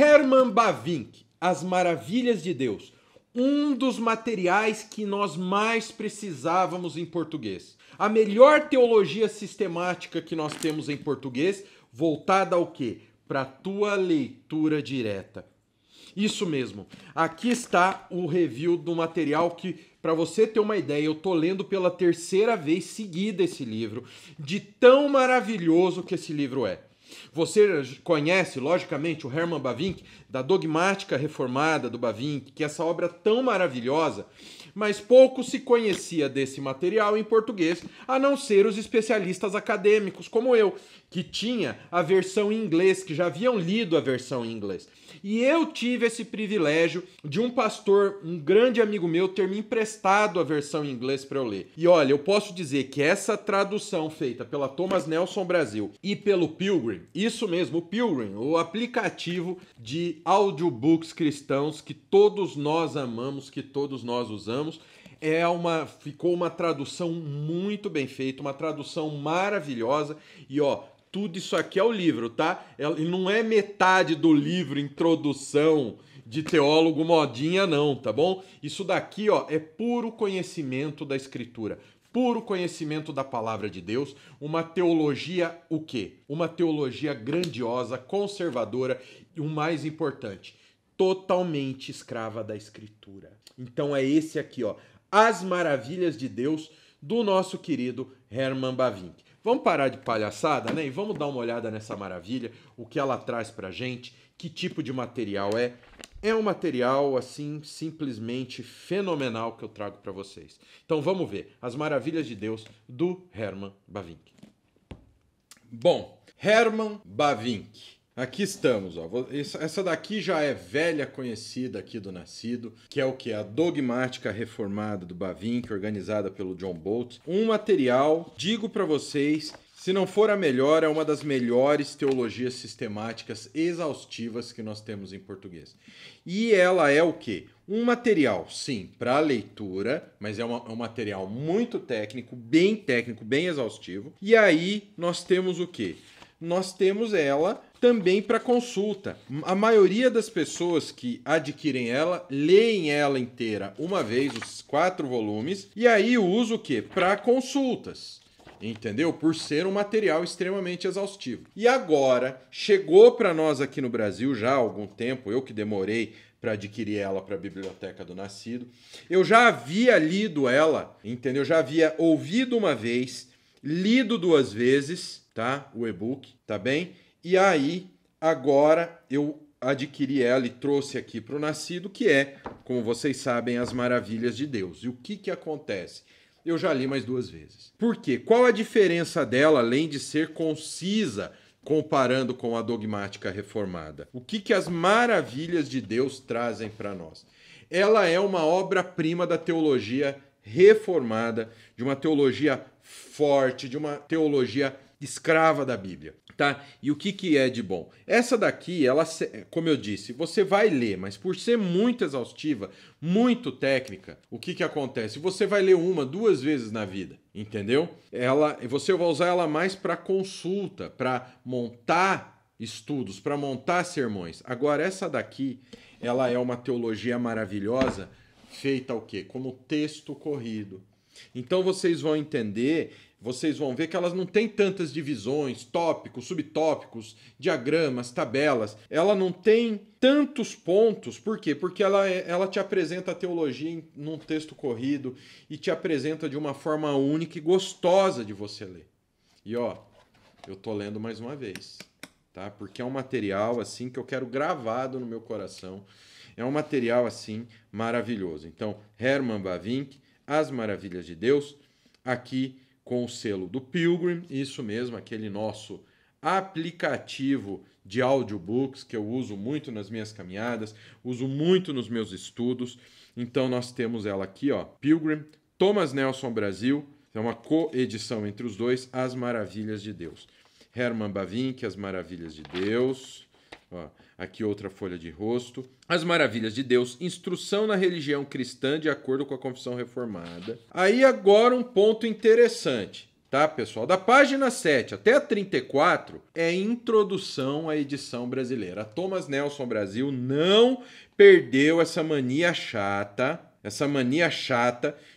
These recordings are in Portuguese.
Herman Bavinck, As Maravilhas de Deus. Um dos materiais que nós mais precisávamos em português. A melhor teologia sistemática que nós temos em português, voltada ao quê? Para a tua leitura direta. Isso mesmo. Aqui está o review do material que, para você ter uma ideia, eu tô lendo pela terceira vez seguida esse livro, de tão maravilhoso que esse livro é. Você conhece, logicamente, o Herman Bavinck, da Dogmática Reformada do Bavinck, que é essa obra tão maravilhosa, mas pouco se conhecia desse material em português, a não ser os especialistas acadêmicos, como eu, que tinha a versão em inglês, que já haviam lido a versão em inglês. E eu tive esse privilégio de um pastor, um grande amigo meu, ter me emprestado a versão em inglês para eu ler. E olha, eu posso dizer que essa tradução feita pela Thomas Nelson Brasil e pelo Pilgrim, isso mesmo, o Pilgrim, o aplicativo de audiobooks cristãos que todos nós amamos, que todos nós usamos, ficou uma tradução muito bem feita, uma tradução maravilhosa. E ó, tudo isso aqui é o livro, tá? Ele não é metade do livro Introdução de Teólogo Modinha, não, tá bom? Isso daqui, ó, é puro conhecimento da Escritura, puro conhecimento da Palavra de Deus, uma teologia o quê? Uma teologia grandiosa, conservadora e o mais importante, totalmente escrava da Escritura. Então é esse aqui, ó, As Maravilhas de Deus, do nosso querido Herman Bavinck. Vamos parar de palhaçada, né? E vamos dar uma olhada nessa maravilha, o que ela traz pra gente, que tipo de material é. É um material, assim, simplesmente fenomenal que eu trago para vocês. Então vamos ver As Maravilhas de Deus, do Herman Bavinck. Bom, Herman Bavinck. Aqui estamos, ó. Essa daqui já é velha conhecida aqui do Nascido, que é o que? A Dogmática Reformada do Bavinck, organizada pelo John Bolt. Um material, digo para vocês, se não for a melhor, é uma das melhores teologias sistemáticas exaustivas que nós temos em português. E ela é o quê? Um material, sim, para leitura, mas é um material muito técnico, bem exaustivo. E aí nós temos o quê? Nós temos ela também para consulta. A maioria das pessoas que adquirem ela, leem ela inteira uma vez, os 4 volumes, e aí usa o quê? Para consultas. Entendeu? Por ser um material extremamente exaustivo. E agora, chegou para nós aqui no Brasil já há algum tempo, eu que demorei para adquirir ela para a Biblioteca do Nascido. Eu já havia lido ela, entendeu? Já havia ouvido uma vez, lido 2 vezes, tá? O e-book, tá bem? E aí, agora eu adquiri ela e trouxe aqui para o Nascido, que é, como vocês sabem, As Maravilhas de Deus. E o que acontece? Eu já li mais 2 vezes. Por quê? Qual a diferença dela, além de ser concisa, comparando com a Dogmática Reformada? O que As Maravilhas de Deus trazem para nós? Ela é uma obra-prima da teologia reformada, de uma teologia forte, de uma teologia escrava da Bíblia, tá? E o que é de bom? Essa daqui, ela, como eu disse, você vai ler, mas por ser muito exaustiva, muito técnica, o que acontece? Você vai ler 1, 2 vezes na vida, entendeu? Você vai usar ela mais para consulta, para montar estudos, para montar sermões. Agora, essa daqui, ela é uma teologia maravilhosa, feita o quê? Como texto corrido. Então vocês vão entender, vocês vão ver que elas não têm tantas divisões, tópicos, subtópicos, diagramas, tabelas. Ela não tem tantos pontos. Por quê? Porque ela te apresenta a teologia num texto corrido e te apresenta de uma forma única e gostosa de você ler. E ó, eu tô lendo mais uma vez, tá? Porque é um material assim que eu quero gravado no meu coração. É um material assim maravilhoso. Então, Herman Bavinck, As Maravilhas de Deus, aqui com o selo do Pilgrim, isso mesmo, aquele nosso aplicativo de audiobooks que eu uso muito nas minhas caminhadas, uso muito nos meus estudos. Então nós temos ela aqui, ó, Pilgrim, Thomas Nelson Brasil, é uma coedição entre os dois, As Maravilhas de Deus. Herman Bavinck, As Maravilhas de Deus. Ó, aqui outra folha de rosto. As Maravilhas de Deus, instrução na religião cristã de acordo com a confissão reformada. Aí agora um ponto interessante. tá, pessoal? Da página 7 até a 34 é introdução à edição brasileira. A Thomas Nelson Brasil não perdeu essa mania chata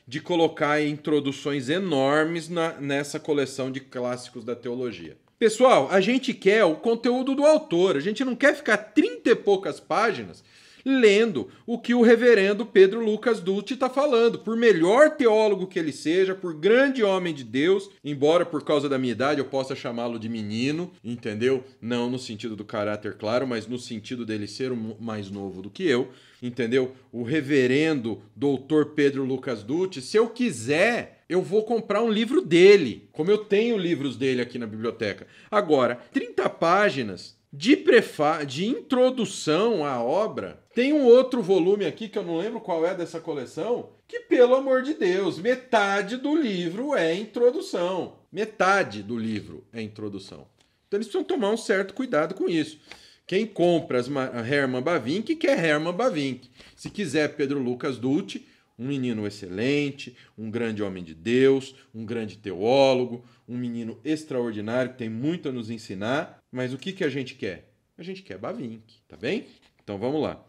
de colocar introduções enormes nessa coleção de clássicos da teologia. Pessoal, a gente quer o conteúdo do autor, a gente não quer ficar 30 e poucas páginas lendo o que o reverendo Pedro Lucas Dutti está falando. Por melhor teólogo que ele seja, por grande homem de Deus, embora por causa da minha idade eu possa chamá-lo de menino, entendeu? Não no sentido do caráter claro, mas no sentido dele ser mais novo do que eu, entendeu? O reverendo doutor Pedro Lucas Dutti, se eu quiser, eu vou comprar um livro dele, como eu tenho livros dele aqui na biblioteca. Agora, 30 páginas de introdução à obra. Tem um outro volume aqui, que eu não lembro qual é dessa coleção, que, pelo amor de Deus, metade do livro é introdução. Metade do livro é introdução. Então eles precisam tomar um certo cuidado com isso. Quem compra as Hermann Bavinck quer Hermann Bavinck. Se quiser Pedro Lucas Dutti, um menino excelente, um grande homem de Deus, um grande teólogo, um menino extraordinário que tem muito a nos ensinar. Mas o que a gente quer? A gente quer Bavinck, tá bem? Então vamos lá.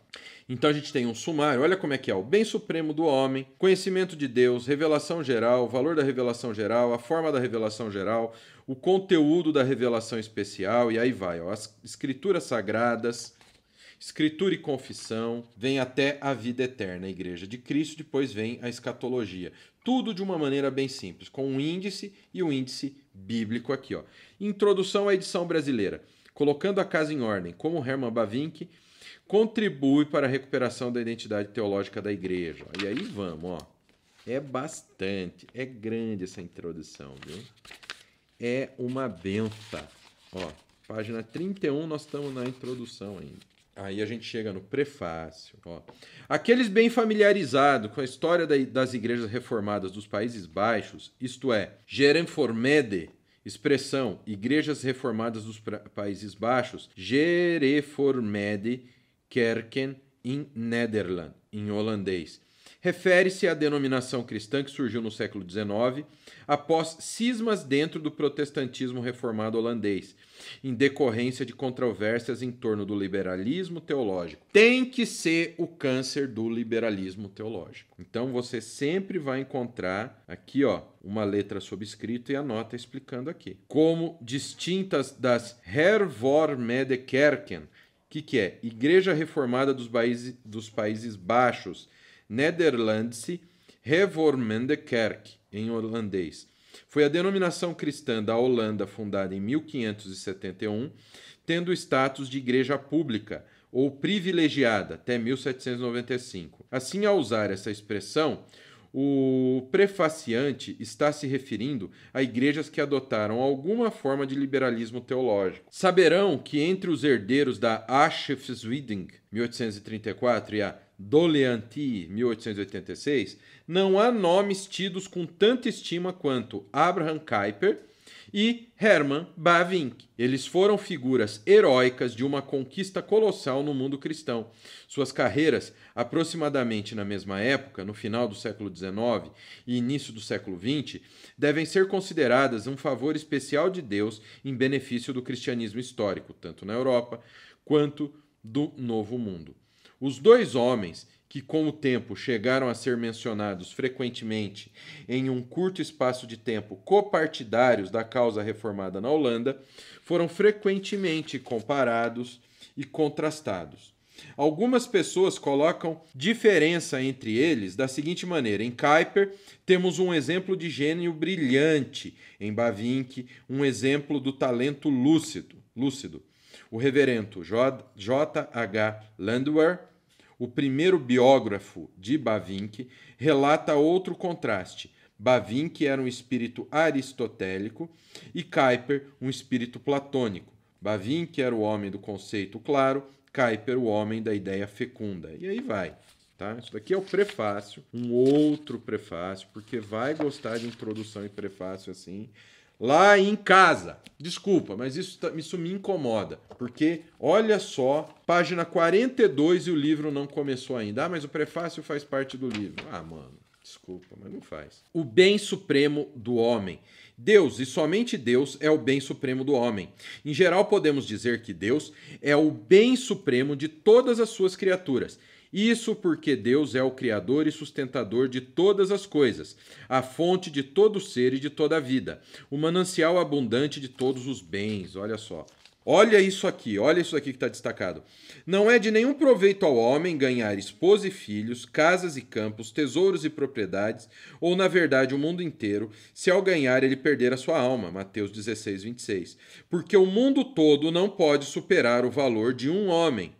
Então a gente tem um sumário, olha como é que é: o bem supremo do homem, conhecimento de Deus, revelação geral, valor da revelação geral, a forma da revelação geral, o conteúdo da revelação especial, e aí vai, ó, as escrituras sagradas, escritura e confissão, vem até a vida eterna, a igreja de Cristo, depois vem a escatologia. Tudo de uma maneira bem simples, com um índice e um índice bíblico aqui, ó. Introdução à edição brasileira. Colocando a casa em ordem, como Hermann Bavinck contribui para a recuperação da identidade teológica da igreja. E aí vamos, ó. É bastante, é grande essa introdução, viu? É uma benção. Ó, página 31, nós estamos na introdução ainda. Aí a gente chega no prefácio. Ó. Aqueles bem familiarizados com a história das igrejas reformadas dos Países Baixos, isto é, Gereformede, expressão igrejas reformadas dos Países Baixos, Gereformede Kerken in Nederland, em holandês. Refere-se à denominação cristã que surgiu no século XIX, após cismas dentro do protestantismo reformado holandês, em decorrência de controvérsias em torno do liberalismo teológico. Tem que ser o câncer do liberalismo teológico. Então você sempre vai encontrar aqui, ó, uma letra subscrita e a nota explicando aqui. Como distintas das Hervormede Kerken, que é Igreja Reformada dos Países Baixos, Nederlandse Hervormde Kerk, em holandês. Foi a denominação cristã da Holanda fundada em 1571, tendo status de igreja pública ou privilegiada até 1795. Assim, ao usar essa expressão, o prefaciante está se referindo a igrejas que adotaram alguma forma de liberalismo teológico. Saberão que entre os herdeiros da Aschefswiding, 1834, e a Doleanti, 1886, não há nomes tidos com tanta estima quanto Abraham Kuyper e Hermann Bavinck. Eles foram figuras heróicas de uma conquista colossal no mundo cristão. Suas carreiras, aproximadamente na mesma época, no final do século XIX e início do século XX, devem ser consideradas um favor especial de Deus em benefício do cristianismo histórico, tanto na Europa quanto do Novo Mundo. Os dois homens que com o tempo chegaram a ser mencionados frequentemente em um curto espaço de tempo copartidários da causa reformada na Holanda, foram frequentemente comparados e contrastados. Algumas pessoas colocam diferença entre eles da seguinte maneira: em Kuyper temos um exemplo de gênio brilhante, em Bavinck um exemplo do talento lúcido. O reverendo J.H. Landwehr, o primeiro biógrafo de Bavinck, relata outro contraste. Bavinck era um espírito aristotélico e Kuyper um espírito platônico. Bavinck era o homem do conceito claro, Kuyper o homem da ideia fecunda. E aí vai. Tá? Isso daqui é o prefácio, um outro prefácio, porque vai gostar de introdução e prefácio assim lá em casa. Desculpa, mas isso me incomoda, porque olha só, página 42 e o livro não começou ainda. Ah, mas o prefácio faz parte do livro. Ah, mano, desculpa, mas não faz. O bem supremo do homem, Deus, e somente Deus, é o bem supremo do homem. Em geral, podemos dizer que Deus é o bem supremo de todas as suas criaturas. Isso porque Deus é o Criador e sustentador de todas as coisas, a fonte de todo ser e de toda a vida, o manancial abundante de todos os bens. Olha só. Olha isso aqui que está destacado. Não é de nenhum proveito ao homem ganhar esposa e filhos, casas e campos, tesouros e propriedades, ou na verdade o mundo inteiro, se ao ganhar ele perder a sua alma. Mateus 16, 26. Porque o mundo todo não pode superar o valor de um homem.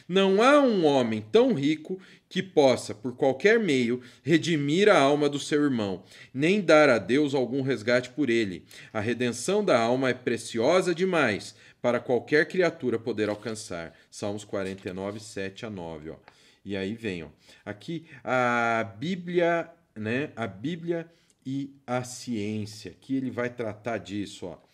Não há um homem tão rico que possa, por qualquer meio, redimir a alma do seu irmão, nem dar a Deus algum resgate por ele. A redenção da alma é preciosa demais para qualquer criatura poder alcançar. Salmos 49, 7 a 9. Ó. E aí vem, ó. Aqui a Bíblia, né? A Bíblia e a ciência, que ele vai tratar disso, ó.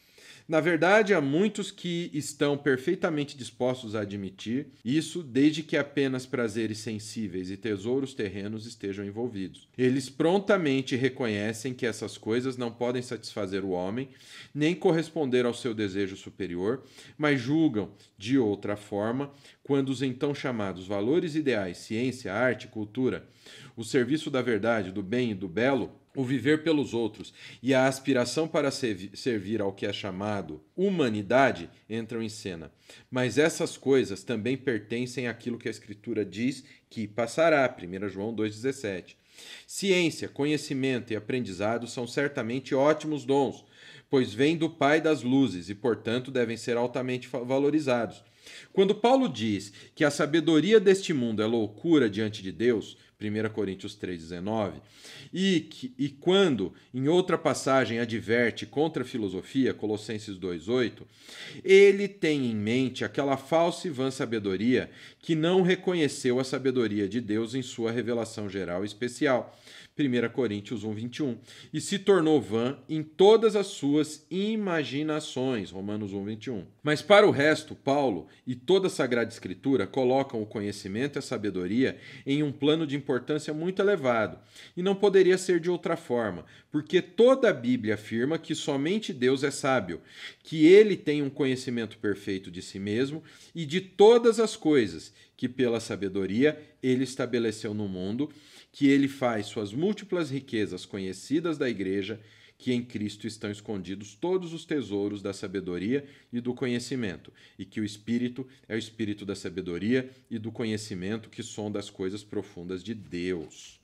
Na verdade, há muitos que estão perfeitamente dispostos a admitir isso, desde que apenas prazeres sensíveis e tesouros terrenos estejam envolvidos. Eles prontamente reconhecem que essas coisas não podem satisfazer o homem, nem corresponder ao seu desejo superior, mas julgam, de outra forma, quando os então chamados valores ideais, ciência, arte, cultura, o serviço da verdade, do bem e do belo, o viver pelos outros e a aspiração para servir ao que é chamado humanidade entram em cena. Mas essas coisas também pertencem àquilo que a Escritura diz que passará, 1 João 2,17. Ciência, conhecimento e aprendizado são certamente ótimos dons, pois vêm do Pai das luzes e, portanto, devem ser altamente valorizados. Quando Paulo diz que a sabedoria deste mundo é loucura diante de Deus, 1 Coríntios 3,19, e quando, em outra passagem, adverte contra a filosofia, Colossenses 2,8, ele tem em mente aquela falsa e vã sabedoria que não reconheceu a sabedoria de Deus em sua revelação geral e especial, 1 Coríntios 1,21, e se tornou vã em todas as suas imaginações, Romanos 1,21. Mas para o resto, Paulo e toda a Sagrada Escritura colocam o conhecimento e a sabedoria em um plano de importância muito elevado, e não poderia ser de outra forma, porque toda a Bíblia afirma que somente Deus é sábio, que ele tem um conhecimento perfeito de si mesmo e de todas as coisas, que pela sabedoria ele estabeleceu no mundo, que ele faz suas múltiplas riquezas conhecidas da igreja, que em Cristo estão escondidos todos os tesouros da sabedoria e do conhecimento, e que o Espírito é o Espírito da sabedoria e do conhecimento, que sonda as coisas profundas de Deus.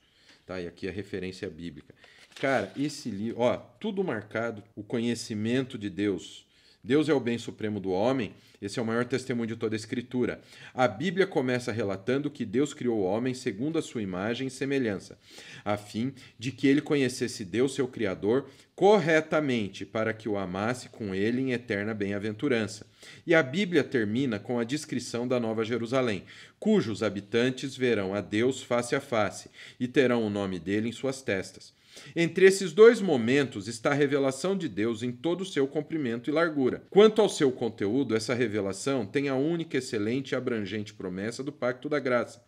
Tá? E aqui a referência bíblica. Cara, esse livro, ó, tudo marcado, o conhecimento de Deus. Deus é o bem supremo do homem, esse é o maior testemunho de toda a Escritura. A Bíblia começa relatando que Deus criou o homem segundo a sua imagem e semelhança, a fim de que ele conhecesse Deus, seu Criador, corretamente, para que o amasse com ele em eterna bem-aventurança. E a Bíblia termina com a descrição da Nova Jerusalém, cujos habitantes verão a Deus face a face e terão o nome dele em suas testas. Entre esses dois momentos está a revelação de Deus em todo o seu comprimento e largura. Quanto ao seu conteúdo, essa revelação tem a única, excelente e abrangente promessa do Pacto da Graça.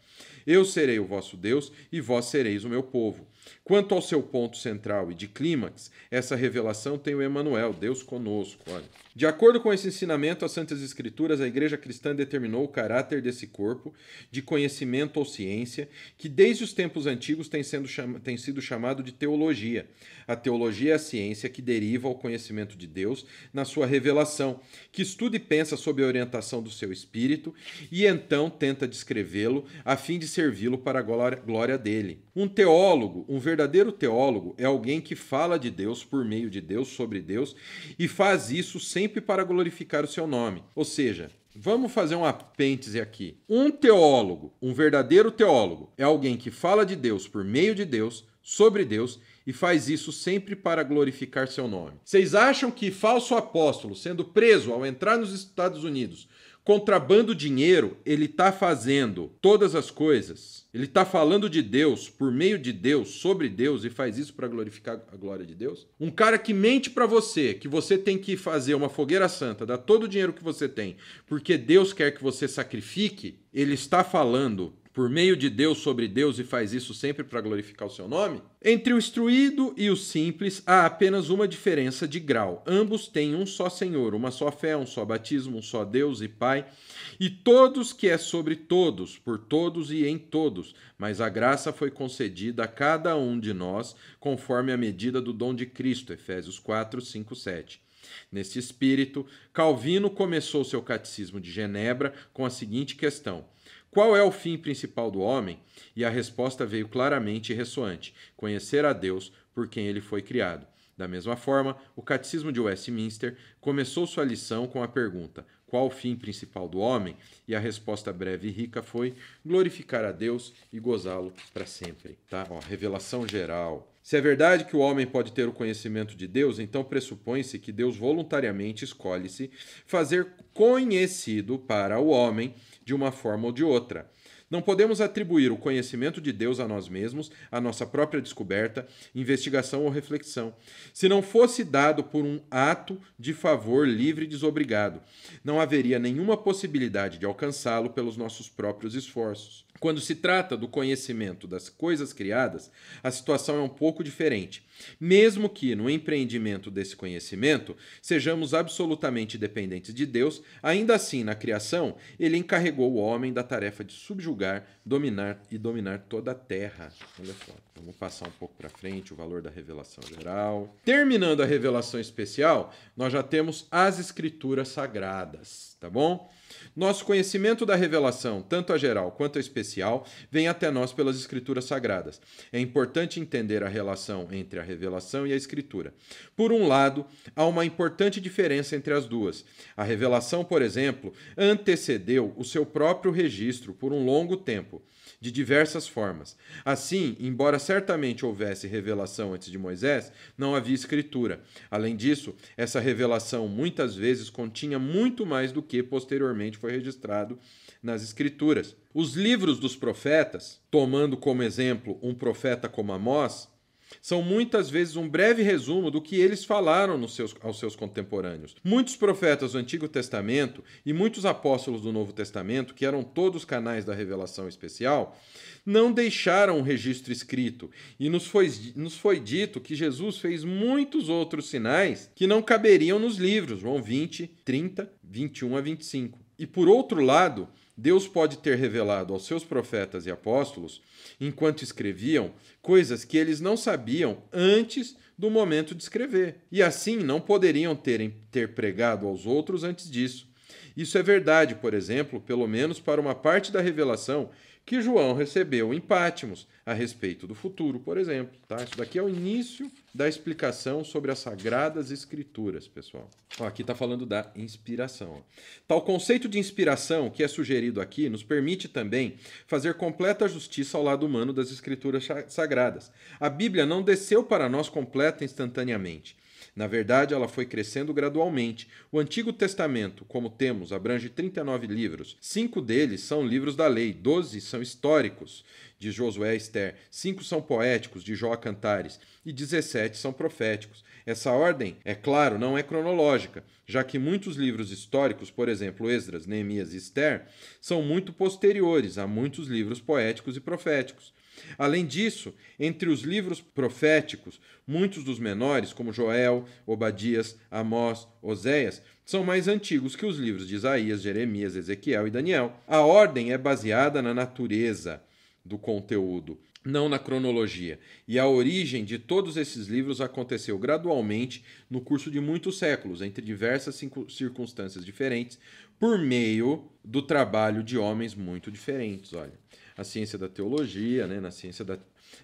Eu serei o vosso Deus e vós sereis o meu povo. Quanto ao seu ponto central e de clímax, essa revelação tem o Emanuel, Deus conosco. Olha. De acordo com esse ensinamento, as Santas Escrituras, a Igreja Cristã determinou o caráter desse corpo de conhecimento ou ciência, que desde os tempos antigos tem sido chamado de teologia. A teologia é a ciência que deriva ao conhecimento de Deus na sua revelação, que estuda e pensa sob a orientação do seu espírito e então tenta descrevê-lo a fim de servi-lo para a glória dele. Um teólogo, um verdadeiro teólogo, é alguém que fala de Deus por meio de Deus, sobre Deus, e faz isso sempre para glorificar o seu nome. Ou seja, vamos fazer um apêndice aqui. Um teólogo, um verdadeiro teólogo, é alguém que fala de Deus por meio de Deus, sobre Deus, e faz isso sempre para glorificar seu nome. Vocês acham que falso apóstolo, sendo preso ao entrar nos Estados Unidos, contrabando dinheiro, ele está fazendo todas as coisas? Ele está falando de Deus, por meio de Deus, sobre Deus, e faz isso para glorificar a glória de Deus? Um cara que mente para você, que você tem que fazer uma fogueira santa, dar todo o dinheiro que você tem, porque Deus quer que você sacrifique, ele está falando por meio de Deus sobre Deus e faz isso sempre para glorificar o seu nome? Entre o instruído e o simples há apenas uma diferença de grau. Ambos têm um só Senhor, uma só fé, um só batismo, um só Deus e Pai, e todos que é sobre todos, por todos e em todos. Mas a graça foi concedida a cada um de nós conforme a medida do dom de Cristo. Efésios 4, 5, 7. Nesse espírito, Calvino começou seu Catecismo de Genebra com a seguinte questão: qual é o fim principal do homem? E a resposta veio claramente e ressoante: conhecer a Deus por quem ele foi criado. Da mesma forma, o Catecismo de Westminster começou sua lição com a pergunta: qual o fim principal do homem? E a resposta breve e rica foi: glorificar a Deus e gozá-lo para sempre. Tá? Revelação geral. Se é verdade que o homem pode ter o conhecimento de Deus, então pressupõe-se que Deus voluntariamente escolhe-se fazer conhecido para o homem de uma forma ou de outra. Não podemos atribuir o conhecimento de Deus a nós mesmos, a nossa própria descoberta, investigação ou reflexão, se não fosse dado por um ato de favor livre e desobrigado. Não haveria nenhuma possibilidade de alcançá-lo pelos nossos próprios esforços. Quando se trata do conhecimento das coisas criadas, a situação é um pouco diferente. Mesmo que, no empreendimento desse conhecimento, sejamos absolutamente dependentes de Deus, ainda assim, na criação, ele encarregou o homem da tarefa de subjugar, dominar e dominar toda a terra. Olha só, vamos passar um pouco para frente o valor da revelação geral. Terminando a revelação especial, nós já temos as escrituras sagradas, tá bom? Nosso conhecimento da revelação, tanto a geral quanto a especial, vem até nós pelas escrituras sagradas. É importante entender a relação entre a revelação e a escritura. Por um lado, há uma importante diferença entre as duas. A revelação, por exemplo, antecedeu o seu próprio registro por um longo tempo, de diversas formas. Assim, embora certamente houvesse revelação antes de Moisés, não havia escritura. Além disso, essa revelação muitas vezes continha muito mais do que posteriormente foi registrado nas escrituras. Os livros dos profetas, tomando como exemplo um profeta como Amós, são muitas vezes um breve resumo do que eles falaram aos seus contemporâneos. Muitos profetas do Antigo Testamento e muitos apóstolos do Novo Testamento, que eram todos canais da revelação especial, não deixaram um registro escrito. E nos foi dito que Jesus fez muitos outros sinais que não caberiam nos livros, João 20, 30, 21 a 25. E por outro lado, Deus pode ter revelado aos seus profetas e apóstolos, enquanto escreviam, coisas que eles não sabiam antes do momento de escrever. E assim não poderiam ter pregado aos outros antes disso. Isso é verdade, por exemplo, pelo menos para uma parte da revelação que João recebeu em Patmos a respeito do futuro, por exemplo. Tá? Isso daqui é o início da explicação sobre as Sagradas Escrituras, pessoal. Aqui está falando da inspiração. Tal conceito de inspiração que é sugerido aqui nos permite também fazer completa justiça ao lado humano das Escrituras Sagradas. A Bíblia não desceu para nós completa instantaneamente. Na verdade, ela foi crescendo gradualmente. O Antigo Testamento, como temos, abrange 39 livros. 5 deles são livros da lei, 12 são históricos, de Josué e Esther, 5 são poéticos, de Jó a Cantares, e 17 são proféticos. Essa ordem, é claro, não é cronológica, já que muitos livros históricos, por exemplo, Esdras, Neemias e Esther, são muito posteriores a muitos livros poéticos e proféticos. Além disso, entre os livros proféticos, muitos dos menores, como Joel, Obadias, Amós, Oséias, são mais antigos que os livros de Isaías, Jeremias, Ezequiel e Daniel. A ordem é baseada na natureza do conteúdo, não na cronologia. E a origem de todos esses livros aconteceu gradualmente no curso de muitos séculos, entre diversas circunstâncias diferentes, por meio do trabalho de homens muito diferentes. Olha, a ciência da teologia, né?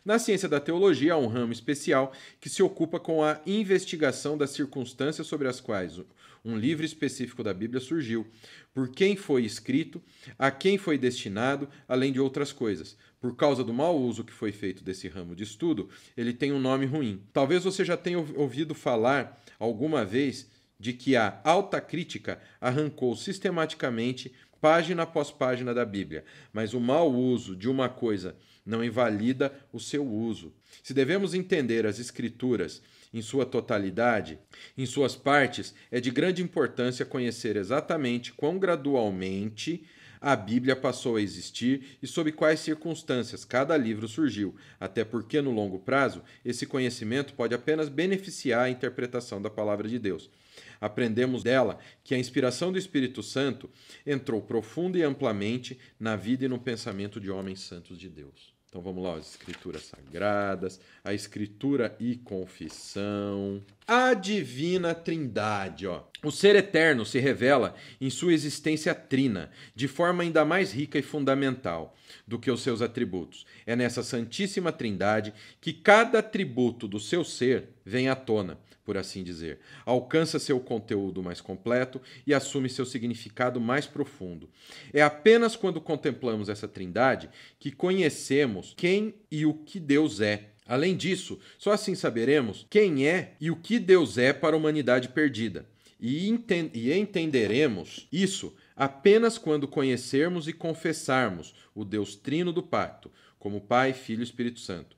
Na ciência da teologia há um ramo especial que se ocupa com a investigação das circunstâncias sobre as quais um livro específico da Bíblia surgiu, por quem foi escrito, a quem foi destinado, além de outras coisas. Por causa do mau uso que foi feito desse ramo de estudo, ele tem um nome ruim. Talvez você já tenha ouvido falar alguma vez de que a alta crítica arrancou sistematicamente página após página da Bíblia, mas o mau uso de uma coisa não invalida o seu uso. Se devemos entender as Escrituras em sua totalidade, em suas partes, é de grande importância conhecer exatamente quão gradualmente a Bíblia passou a existir e sob quais circunstâncias cada livro surgiu, até porque, no longo prazo, esse conhecimento pode apenas beneficiar a interpretação da palavra de Deus. Aprendemos dela que a inspiração do Espírito Santo entrou profunda e amplamente na vida e no pensamento de homens santos de Deus. Então vamos lá, as Escrituras Sagradas, a Escritura e Confissão. A Divina Trindade, ó. O Ser Eterno se revela em sua existência trina, de forma ainda mais rica e fundamental do que os seus atributos. É nessa Santíssima Trindade que cada atributo do seu ser vem à tona, por assim dizer, alcança seu conteúdo mais completo e assume seu significado mais profundo. É apenas quando contemplamos essa Trindade que conhecemos quem e o que Deus é. Além disso, só assim saberemos quem é e o que Deus é para a humanidade perdida. E entenderemos isso apenas quando conhecermos e confessarmos o Deus Trino do Pacto, como Pai, Filho e Espírito Santo.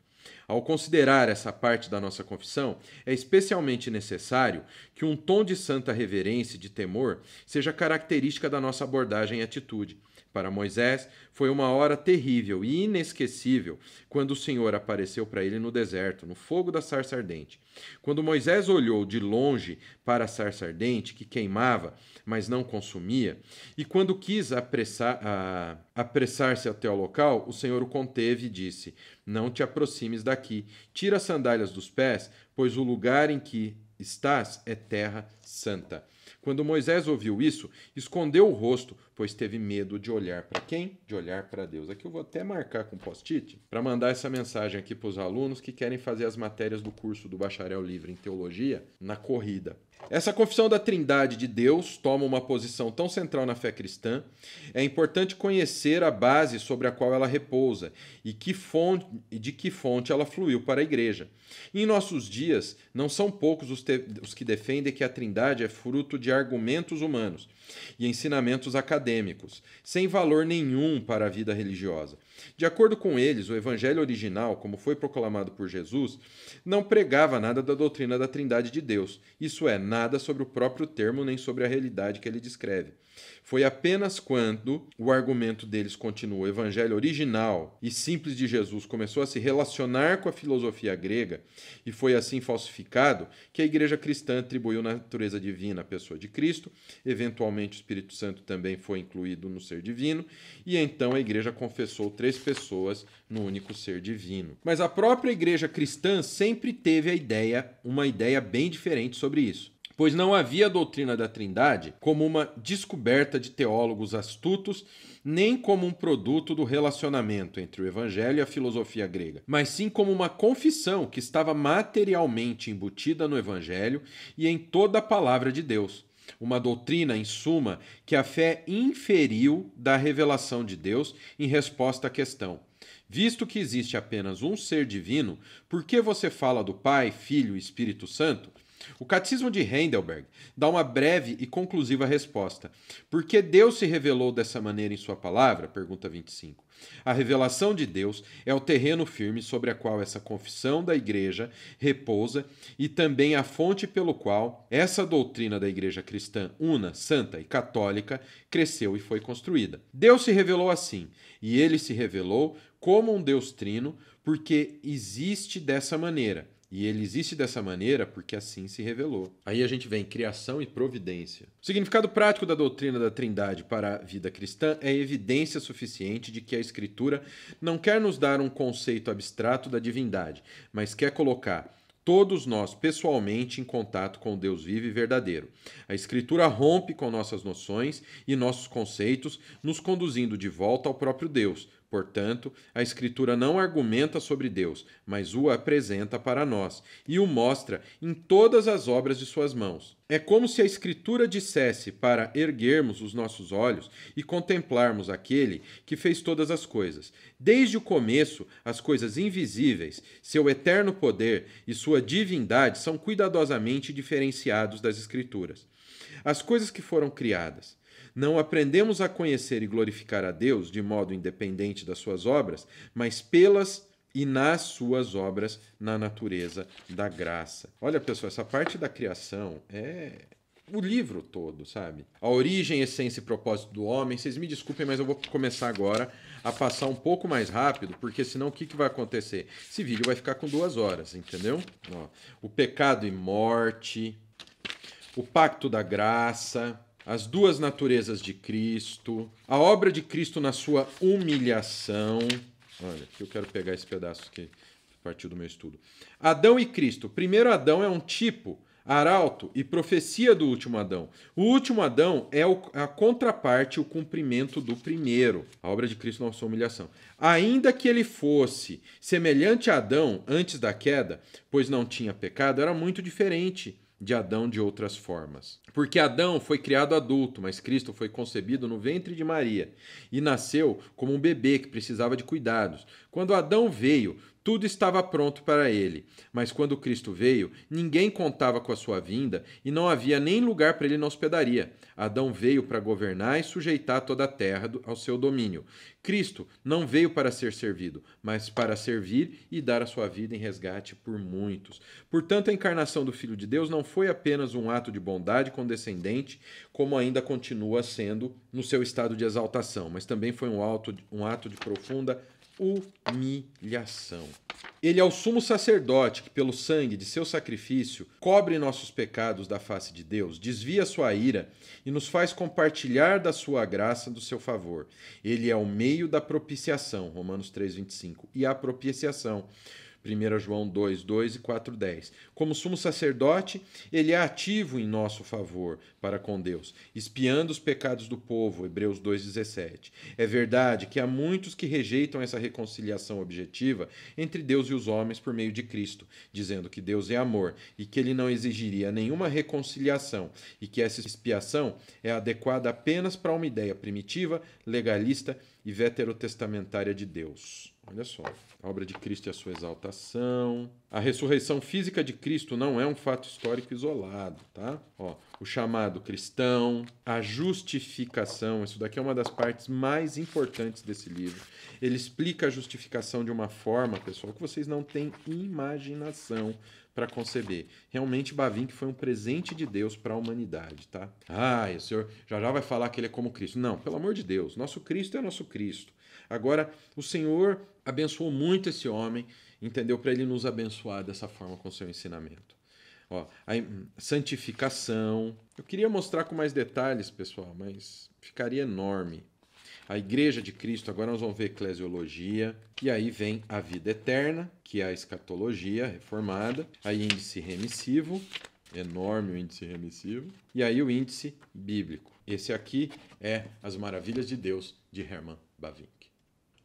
Ao considerar essa parte da nossa confissão, é especialmente necessário que um tom de santa reverência e de temor seja característica da nossa abordagem e atitude. Para Moisés, foi uma hora terrível e inesquecível quando o Senhor apareceu para ele no deserto, no fogo da sarça ardente. Quando Moisés olhou de longe para a sarça ardente, que queimava, mas não consumia, e quando quis apressar-se até o local, o Senhor o conteve e disse: Não te aproximes daqui, tira as sandálias dos pés, pois o lugar em que estás é terra santa. Quando Moisés ouviu isso, escondeu o rosto, pois teve medo de olhar para quem? De olhar para Deus. Aqui eu vou até marcar com post-it para mandar essa mensagem aqui para os alunos que querem fazer as matérias do curso do Bacharel Livre em Teologia na corrida. Essa confissão da Trindade de Deus toma uma posição tão central na fé cristã. É importante conhecer a base sobre a qual ela repousa e de que fonte ela fluiu para a Igreja. Em nossos dias, não são poucos os que defendem que a Trindade é fruto de argumentos humanos e ensinamentos acadêmicos, sem valor nenhum para a vida religiosa. De acordo com eles, o Evangelho original, como foi proclamado por Jesus, não pregava nada da doutrina da Trindade de Deus, isso é, nada sobre o próprio termo nem sobre a realidade que ele descreve. Foi apenas quando o argumento deles continuou, o Evangelho original e simples de Jesus começou a se relacionar com a filosofia grega e foi assim falsificado, que a Igreja cristã atribuiu natureza divina à pessoa de Cristo, eventualmente o Espírito Santo também foi incluído no ser divino, e então a Igreja confessou 3 pessoas no único ser divino. Mas a própria Igreja cristã sempre teve uma ideia bem diferente sobre isso, pois não havia a doutrina da Trindade como uma descoberta de teólogos astutos, nem como um produto do relacionamento entre o Evangelho e a filosofia grega, mas sim como uma confissão que estava materialmente embutida no Evangelho e em toda a palavra de Deus. Uma doutrina, em suma, que a fé inferiu da revelação de Deus em resposta à questão: visto que existe apenas um ser divino, por que você fala do Pai, Filho e Espírito Santo? O Catecismo de Heidelberg dá uma breve e conclusiva resposta. Por que Deus se revelou dessa maneira em sua palavra? Pergunta 25. A revelação de Deus é o terreno firme sobre a qual essa confissão da Igreja repousa e também a fonte pelo qual essa doutrina da Igreja cristã una, santa e católica cresceu e foi construída. Deus se revelou assim, e ele se revelou como um Deus trino porque existe dessa maneira. E ele existe dessa maneira porque assim se revelou. Aí a gente vem criação e providência. O significado prático da doutrina da Trindade para a vida cristã é evidência suficiente de que a Escritura não quer nos dar um conceito abstrato da divindade, mas quer colocar todos nós pessoalmente em contato com o Deus vivo e verdadeiro. A Escritura rompe com nossas noções e nossos conceitos, nos conduzindo de volta ao próprio Deus. Portanto, a Escritura não argumenta sobre Deus, mas o apresenta para nós e o mostra em todas as obras de suas mãos. É como se a Escritura dissesse para erguermos os nossos olhos e contemplarmos aquele que fez todas as coisas. Desde o começo, as coisas invisíveis, seu eterno poder e sua divindade são cuidadosamente diferenciados das Escrituras. As coisas que foram criadas. Não aprendemos a conhecer e glorificar a Deus de modo independente das suas obras, mas pelas e nas suas obras na natureza da graça. Olha, pessoal, essa parte da criação é o livro todo, sabe? A origem, essência e propósito do homem. Vocês me desculpem, mas eu vou começar agora a passar um pouco mais rápido, porque senão o que vai acontecer? Esse vídeo vai ficar com 2 horas, entendeu? Ó, o pecado e morte, o pacto da graça, as 2 naturezas de Cristo, a obra de Cristo na sua humilhação. Olha, aqui eu quero pegar esse pedaço que partiu do meu estudo. Adão e Cristo. O primeiro Adão é um tipo, arauto e profecia do último Adão. O último Adão é a contraparte, o cumprimento do primeiro. A obra de Cristo na sua humilhação. Ainda que ele fosse semelhante a Adão antes da queda, pois não tinha pecado, era muito diferente de Adão de outras formas. Porque Adão foi criado adulto, mas Cristo foi concebido no ventre de Maria e nasceu como um bebê que precisava de cuidados. Quando Adão veio, tudo estava pronto para ele. Mas quando Cristo veio, ninguém contava com a sua vinda e não havia nem lugar para ele na hospedaria. Adão veio para governar e sujeitar toda a terra ao seu domínio. Cristo não veio para ser servido, mas para servir e dar a sua vida em resgate por muitos. Portanto, a encarnação do Filho de Deus não foi apenas um ato de bondade condescendente, como ainda continua sendo no seu estado de exaltação, mas também foi um ato de profunda humilhação. Ele é o sumo sacerdote que, pelo sangue de seu sacrifício, cobre nossos pecados da face de Deus, desvia sua ira e nos faz compartilhar da sua graça, do seu favor. Ele é o meio da propiciação, Romanos 3,25, e a propiciação, 1 João 2, 2 e 4, 10. Como sumo sacerdote, ele é ativo em nosso favor para com Deus, expiando os pecados do povo, Hebreus 2, 17. É verdade que há muitos que rejeitam essa reconciliação objetiva entre Deus e os homens por meio de Cristo, dizendo que Deus é amor e que ele não exigiria nenhuma reconciliação e que essa expiação é adequada apenas para uma ideia primitiva, legalista e veterotestamentária de Deus. Olha só, a obra de Cristo e a sua exaltação. A ressurreição física de Cristo não é um fato histórico isolado, tá? Ó, o chamado cristão, a justificação, isso daqui é uma das partes mais importantes desse livro. Ele explica a justificação de uma forma, pessoal, que vocês não têm imaginação para conceber. Realmente, Bavinck foi um presente de Deus para a humanidade, tá? Ah, o senhor já vai falar que ele é como Cristo. Não, pelo amor de Deus, nosso Cristo é nosso Cristo. Agora, o Senhor abençoou muito esse homem, entendeu? Para ele nos abençoar dessa forma com o seu ensinamento. Ó, a santificação. Eu queria mostrar com mais detalhes, pessoal, mas ficaria enorme. A Igreja de Cristo, agora nós vamos ver eclesiologia. E aí vem a vida eterna, que é a escatologia reformada. Aí índice remissivo, enorme o índice remissivo. E aí o índice bíblico. Esse aqui é As Maravilhas de Deus, de Herman Bavinck.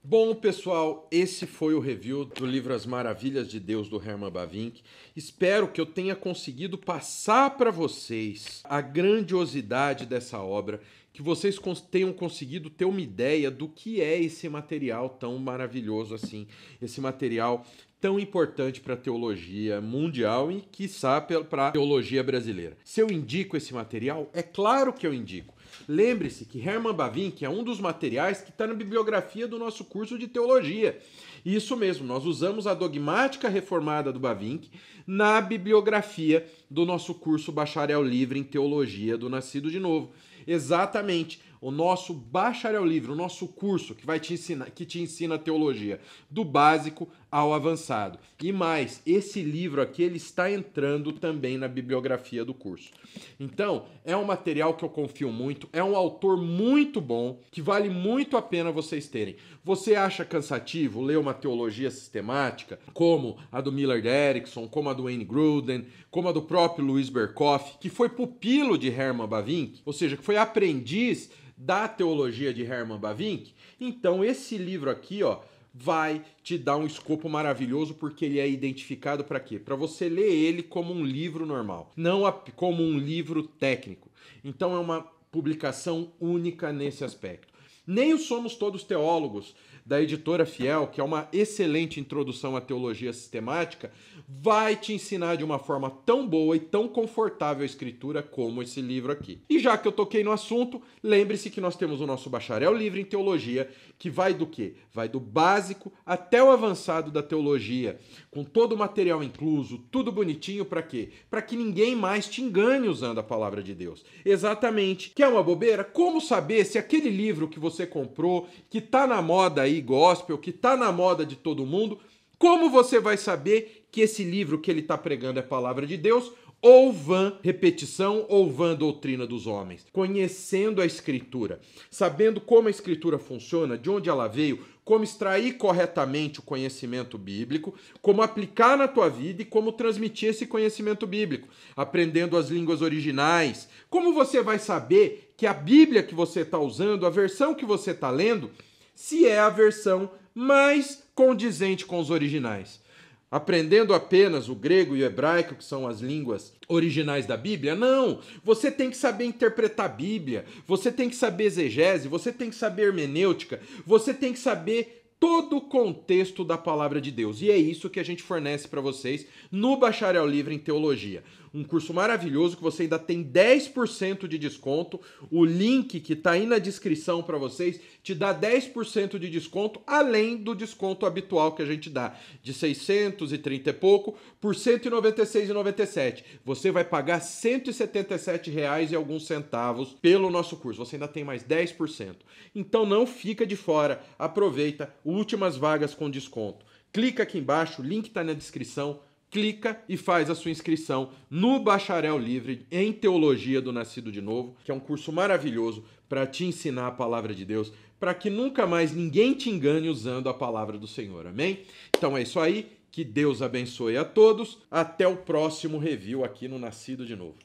Bom, pessoal, esse foi o review do livro As Maravilhas de Deus, do Herman Bavinck. Espero que eu tenha conseguido passar para vocês a grandiosidade dessa obra, que vocês tenham conseguido ter uma ideia do que é esse material tão maravilhoso assim, esse material tão importante para a teologia mundial e, quiçá, para a teologia brasileira. Se eu indico esse material, é claro que eu indico. Lembre-se que Herman Bavinck é um dos materiais que está na bibliografia do nosso curso de teologia. Isso mesmo, nós usamos a dogmática reformada do Bavinck na bibliografia do nosso curso Bacharel Livre em Teologia do Nascido de Novo. Exatamente, o nosso Bacharel Livre, o nosso curso que te ensina teologia do básico ao avançado. E mais, esse livro aqui ele está entrando também na bibliografia do curso. Então, é um material que eu confio muito, é um autor muito bom, que vale muito a pena vocês terem. Você acha cansativo ler uma teologia sistemática, como a do Millard Erickson, como a do Wayne Grudem, como a do próprio Louis Berkhof, que foi pupilo de Herman Bavinck, ou seja, que foi aprendiz da teologia de Herman Bavinck? Então esse livro aqui, ó, vai te dar um escopo maravilhoso, porque ele é identificado para quê? Para você ler ele como um livro normal, não como um livro técnico. Então é uma publicação única nesse aspecto. Nem o Somos Todos Teólogos, da editora Fiel, que é uma excelente introdução à teologia sistemática, vai te ensinar de uma forma tão boa e tão confortável a escritura como esse livro aqui. E já que eu toquei no assunto, lembre-se que nós temos o nosso bacharel livre em teologia, que vai do quê? Vai do básico até o avançado da teologia, com todo o material incluso, tudo bonitinho para quê? Para que ninguém mais te engane usando a palavra de Deus. Exatamente. Quer uma bobeira? Como saber se aquele livro que você comprou, que tá na moda aí gospel, que tá na moda de todo mundo, como você vai saber que esse livro que ele está pregando é a palavra de Deus ou vã repetição ou vã doutrina dos homens? Conhecendo a Escritura, sabendo como a Escritura funciona, de onde ela veio, como extrair corretamente o conhecimento bíblico, como aplicar na tua vida e como transmitir esse conhecimento bíblico, aprendendo as línguas originais. Como você vai saber que a Bíblia que você está usando, a versão que você está lendo, se é a versão mais condizente com os originais? Aprendendo apenas o grego e o hebraico, que são as línguas originais da Bíblia? Não! Você tem que saber interpretar a Bíblia, você tem que saber exegese, você tem que saber hermenêutica, você tem que saber todo o contexto da palavra de Deus. E é isso que a gente fornece para vocês no Bacharel Livre em Teologia. Um curso maravilhoso que você ainda tem 10% de desconto. O link que está aí na descrição para vocês te dá 10% de desconto, além do desconto habitual que a gente dá, de 630 e pouco por R$ 196,97. Você vai pagar R$ 177,00 e alguns centavos pelo nosso curso. Você ainda tem mais 10%. Então não fica de fora. Aproveita, últimas vagas com desconto. Clica aqui embaixo, o link está na descrição. Clica e faz a sua inscrição no Bacharel Livre em Teologia do Nascido de Novo, que é um curso maravilhoso para te ensinar a palavra de Deus, para que nunca mais ninguém te engane usando a palavra do Senhor. Amém? Então é isso aí. Que Deus abençoe a todos. Até o próximo review aqui no Nascido de Novo.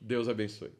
Deus abençoe.